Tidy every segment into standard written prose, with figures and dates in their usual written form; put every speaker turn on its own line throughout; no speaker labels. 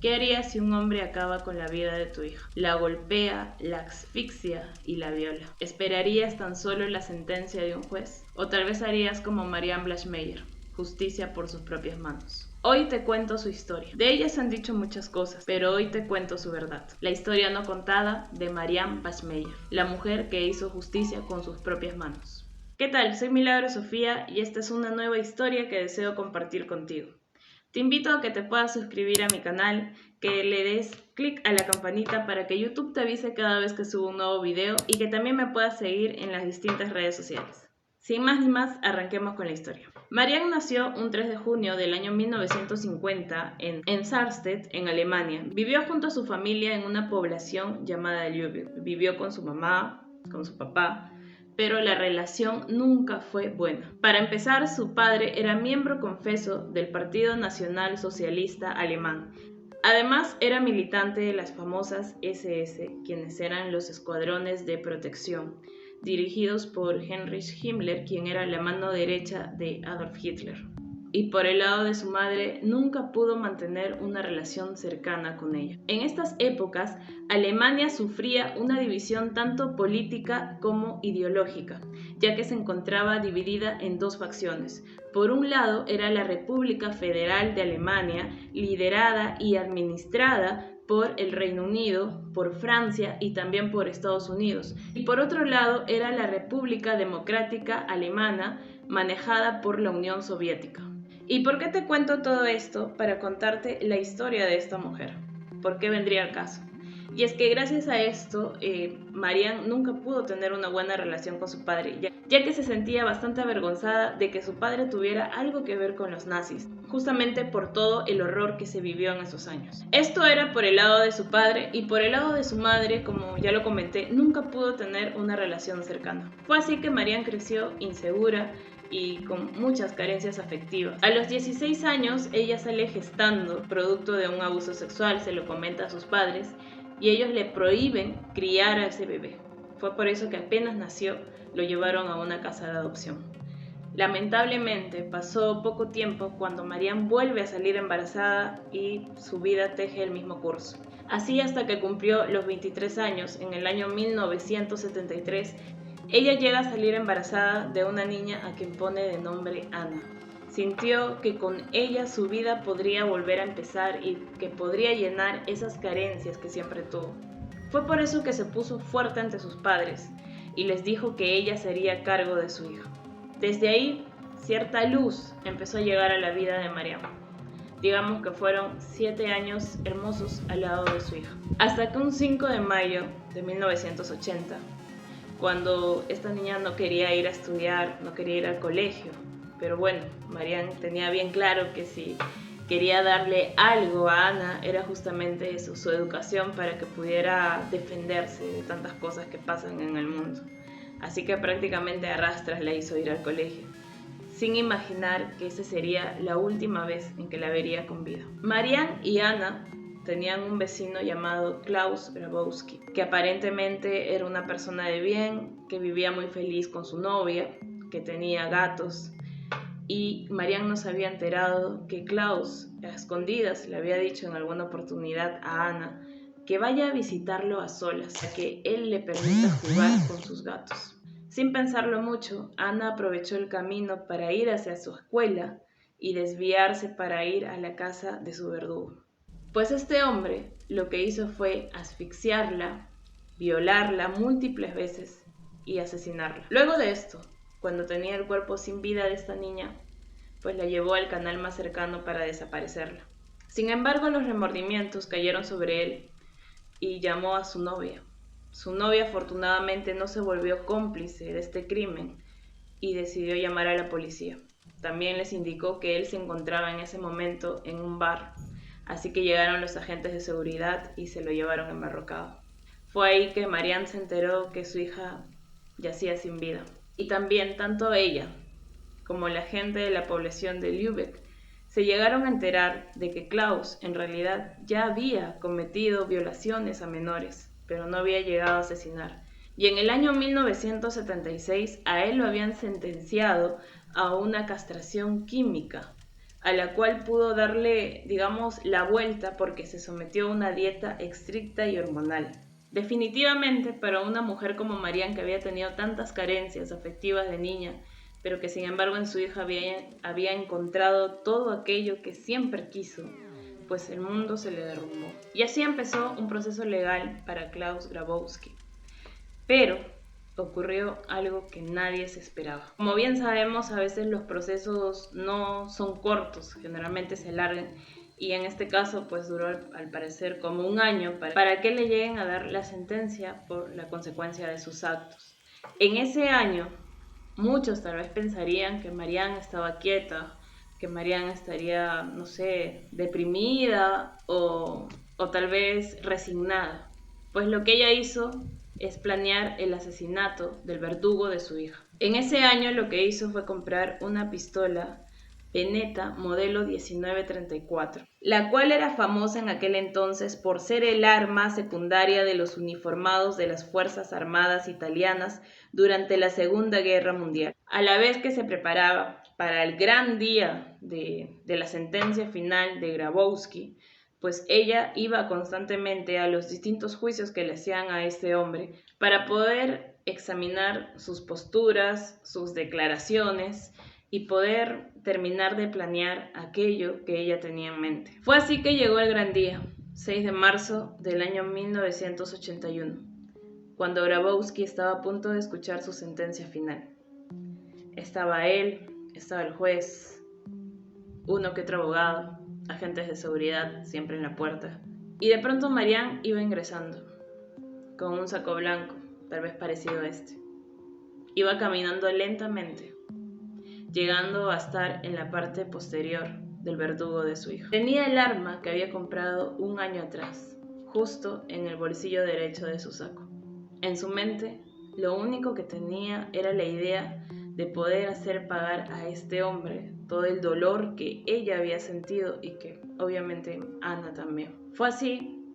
¿Qué harías si un hombre acaba con la vida de tu hija? La golpea, la asfixia y la viola. ¿Esperarías tan solo la sentencia de un juez? ¿O tal vez harías como Marianne Blachmeyer, justicia por sus propias manos? Hoy te cuento su historia. De ella se han dicho muchas cosas, pero hoy te cuento su verdad. La historia no contada de Marianne Blachmeyer, la mujer que hizo justicia con sus propias manos. ¿Qué tal? Soy Milagro Sofía y esta es una nueva historia que deseo compartir contigo. Te invito a que te puedas suscribir a mi canal, que le des clic a la campanita para que YouTube te avise cada vez que subo un nuevo video y que también me puedas seguir en las distintas redes sociales. Sin más ni más, arranquemos con la historia. Marianne nació un 3 de junio del año 1950 en Sarstedt, en Alemania. Vivió junto a su familia en una población llamada Lübeck. Vivió con su mamá, con su papá, pero la relación nunca fue buena. Para empezar, su padre era miembro confeso del Partido Nacional Socialista Alemán. Además, era militante de las famosas SS, quienes eran los escuadrones de protección, dirigidos por Heinrich Himmler, quien era la mano derecha de Adolf Hitler. Y por el lado de su madre, nunca pudo mantener una relación cercana con ella. En estas épocas, Alemania sufría una división tanto política como ideológica, ya que se encontraba dividida en dos facciones. Por un lado era la República Federal de Alemania, liderada y administrada por el Reino Unido, por Francia y también por Estados Unidos. Y por otro lado era la República Democrática Alemana, manejada por la Unión Soviética. ¿Y por qué te cuento todo esto? Para contarte la historia de esta mujer. ¿Por qué vendría al caso? Y es que gracias a esto, Marianne nunca pudo tener una buena relación con su padre, ya que se sentía bastante avergonzada de que su padre tuviera algo que ver con los nazis, justamente por todo el horror que se vivió en esos años. Esto era por el lado de su padre, y por el lado de su madre, como ya lo comenté, nunca pudo tener una relación cercana. Fue así que Marianne creció insegura y con muchas carencias afectivas. A los 16 años ella sale gestando, producto de un abuso sexual, se lo comenta a sus padres, y ellos le prohíben criar a ese bebé. Fue por eso que apenas nació lo llevaron a una casa de adopción. Lamentablemente pasó poco tiempo cuando Marianne vuelve a salir embarazada y su vida teje el mismo curso. Así hasta que cumplió los 23 años, en el año 1973, ella llega a salir embarazada de una niña a quien pone de nombre Ana. Sintió que con ella su vida podría volver a empezar y que podría llenar esas carencias que siempre tuvo. Fue por eso que se puso fuerte ante sus padres y les dijo que ella se haría cargo de su hija. Desde ahí, cierta luz empezó a llegar a la vida de Marianne. Digamos que fueron 7 años hermosos al lado de su hija. Hasta que un 5 de mayo de 1980, cuando esta niña no quería ir a estudiar, no quería ir al colegio, pero bueno, Marianne tenía bien claro que si quería darle algo a Ana era justamente eso, su educación, para que pudiera defenderse de tantas cosas que pasan en el mundo. Así que prácticamente a rastras la hizo ir al colegio, sin imaginar que esa sería la última vez en que la vería con vida. Marianne y Ana tenían un vecino llamado Klaus Grabowski, que aparentemente era una persona de bien, que vivía muy feliz con su novia, que tenía gatos. Y Marianne no se había enterado que Klaus, a escondidas, le había dicho en alguna oportunidad a Ana que vaya a visitarlo a solas, para que él le permita jugar con sus gatos. Sin pensarlo mucho, Ana aprovechó el camino para ir hacia su escuela y desviarse para ir a la casa de su verdugo. Pues este hombre lo que hizo fue asfixiarla, violarla múltiples veces y asesinarla. Luego de esto, cuando tenía el cuerpo sin vida de esta niña, pues la llevó al canal más cercano para desaparecerla. Sin embargo, los remordimientos cayeron sobre él y llamó a su novia. Su novia afortunadamente no se volvió cómplice de este crimen y decidió llamar a la policía. También les indicó que él se encontraba en ese momento en un bar, así que llegaron los agentes de seguridad y se lo llevaron enmarrocado. Fue ahí que Marianne se enteró que su hija yacía sin vida. Y también tanto ella como la gente de la población de Lübeck se llegaron a enterar de que Klaus en realidad ya había cometido violaciones a menores, pero no había llegado a asesinar. Y en el año 1976 a él lo habían sentenciado a una castración química a la cual pudo darle, digamos, la vuelta porque se sometió a una dieta estricta y hormonal. Definitivamente, para una mujer como Marianne, que había tenido tantas carencias afectivas de niña, pero que sin embargo en su hija había encontrado todo aquello que siempre quiso, pues el mundo se le derrumbó. Y así empezó un proceso legal para Klaus Grabowski. Pero ocurrió algo que nadie se esperaba. Como bien sabemos, a veces los procesos no son cortos, generalmente se alargan, y en este caso pues duró al parecer como un año para que le lleguen a dar la sentencia por la consecuencia de sus actos. En ese año muchos tal vez pensarían que Marianne estaba quieta, que Marianne estaría, no sé, deprimida o tal vez resignada, pues lo que ella hizo es planear el asesinato del verdugo de su hija. En ese año lo que hizo fue comprar una pistola Benetta modelo 1934, la cual era famosa en aquel entonces por ser el arma secundaria de los uniformados de las Fuerzas Armadas italianas durante la Segunda Guerra Mundial. A la vez que se preparaba para el gran día de la sentencia final de Grabowski, pues ella iba constantemente a los distintos juicios que le hacían a este hombre para poder examinar sus posturas, sus declaraciones y poder terminar de planear aquello que ella tenía en mente. Fue así que llegó el gran día, 6 de marzo del año 1981, cuando Grabowski estaba a punto de escuchar su sentencia final. Estaba él, estaba el juez, uno que otro abogado, agentes de seguridad siempre en la puerta. Y de pronto Marianne iba ingresando, con un saco blanco, tal vez parecido a este. Iba caminando lentamente, llegando a estar en la parte posterior del verdugo de su hija. Tenía el arma que había comprado un año atrás, justo en el bolsillo derecho de su saco. En su mente, lo único que tenía era la idea de poder hacer pagar a este hombre todo el dolor que ella había sentido y que obviamente Anna también. Fue así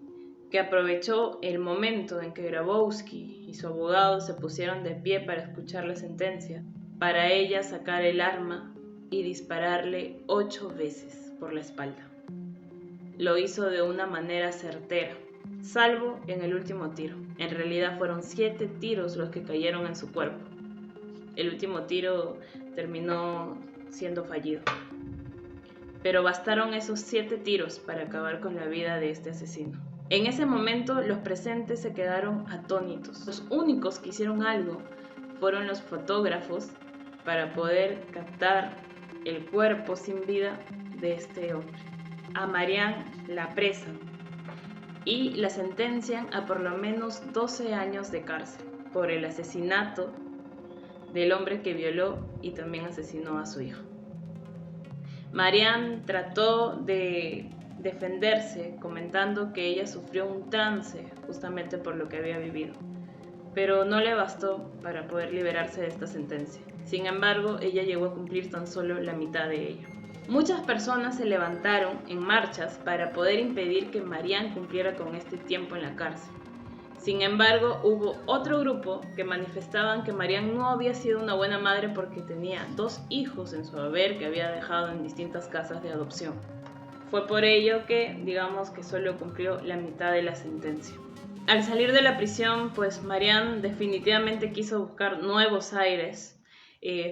que aprovechó el momento en que Grabowski y su abogado se pusieron de pie para escuchar la sentencia, para ella sacar el arma y dispararle 8 veces por la espalda. Lo hizo de una manera certera, salvo en el último tiro. En realidad fueron 7 tiros los que cayeron en su cuerpo. El último tiro terminó siendo fallido. Pero bastaron esos 7 tiros para acabar con la vida de este asesino. En ese momento los presentes se quedaron atónitos. Los únicos que hicieron algo fueron los fotógrafos para poder captar el cuerpo sin vida de este hombre. A Marianne la apresan y la sentencian a por lo menos 12 años de cárcel por el asesinato del hombre que violó y también asesinó a su hijo. Marianne trató de defenderse comentando que ella sufrió un trance justamente por lo que había vivido, pero no le bastó para poder liberarse de esta sentencia. Sin embargo, ella llegó a cumplir tan solo la mitad de ella. Muchas personas se levantaron en marchas para poder impedir que Marianne cumpliera con este tiempo en la cárcel. Sin embargo, hubo otro grupo que manifestaban que Marianne no había sido una buena madre porque tenía 2 hijos en su haber que había dejado en distintas casas de adopción. Fue por ello que, digamos que solo cumplió la mitad de la sentencia. Al salir de la prisión, pues Marianne definitivamente quiso buscar nuevos aires.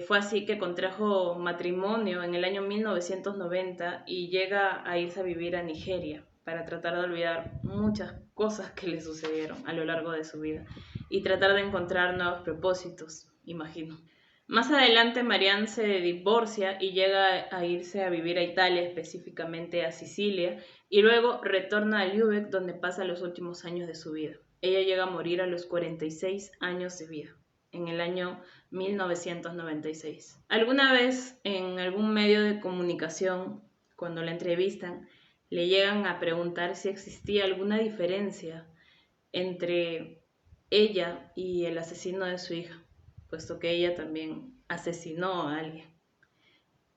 Fue así que contrajo matrimonio en el año 1990 y llega a irse a vivir a Nigeria para tratar de olvidar muchas cosas que le sucedieron a lo largo de su vida y tratar de encontrar nuevos propósitos, imagino. Más adelante Marianne se divorcia y llega a irse a vivir a Italia, específicamente a Sicilia, y luego retorna a Lübeck, donde pasa los últimos años de su vida. Ella llega a morir a los 46 años de vida, en el año 1996. Alguna vez en algún medio de comunicación, cuando la entrevistan, le llegan a preguntar si existía alguna diferencia entre ella y el asesino de su hija, puesto que ella también asesinó a alguien.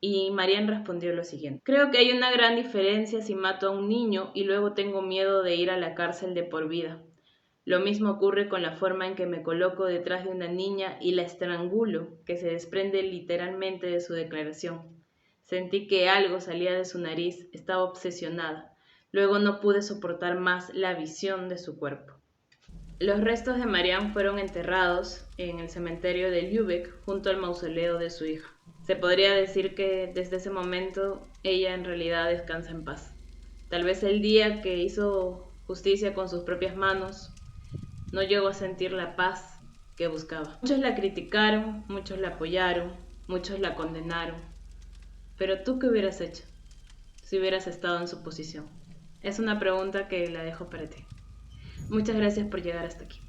Y Marianne respondió lo siguiente: creo que hay una gran diferencia si mato a un niño y luego tengo miedo de ir a la cárcel de por vida. Lo mismo ocurre con la forma en que me coloco detrás de una niña y la estrangulo, que se desprende literalmente de su declaración. Sentí que algo salía de su nariz, estaba obsesionada. Luego no pude soportar más la visión de su cuerpo. Los restos de Marianne fueron enterrados en el cementerio de Lübeck junto al mausoleo de su hija. Se podría decir que desde ese momento ella en realidad descansa en paz. Tal vez el día que hizo justicia con sus propias manos no llegó a sentir la paz que buscaba. Muchos la criticaron, muchos la apoyaron, muchos la condenaron. Pero ¿tú qué hubieras hecho si hubieras estado en su posición? Es una pregunta que la dejo para ti. Muchas gracias por llegar hasta aquí.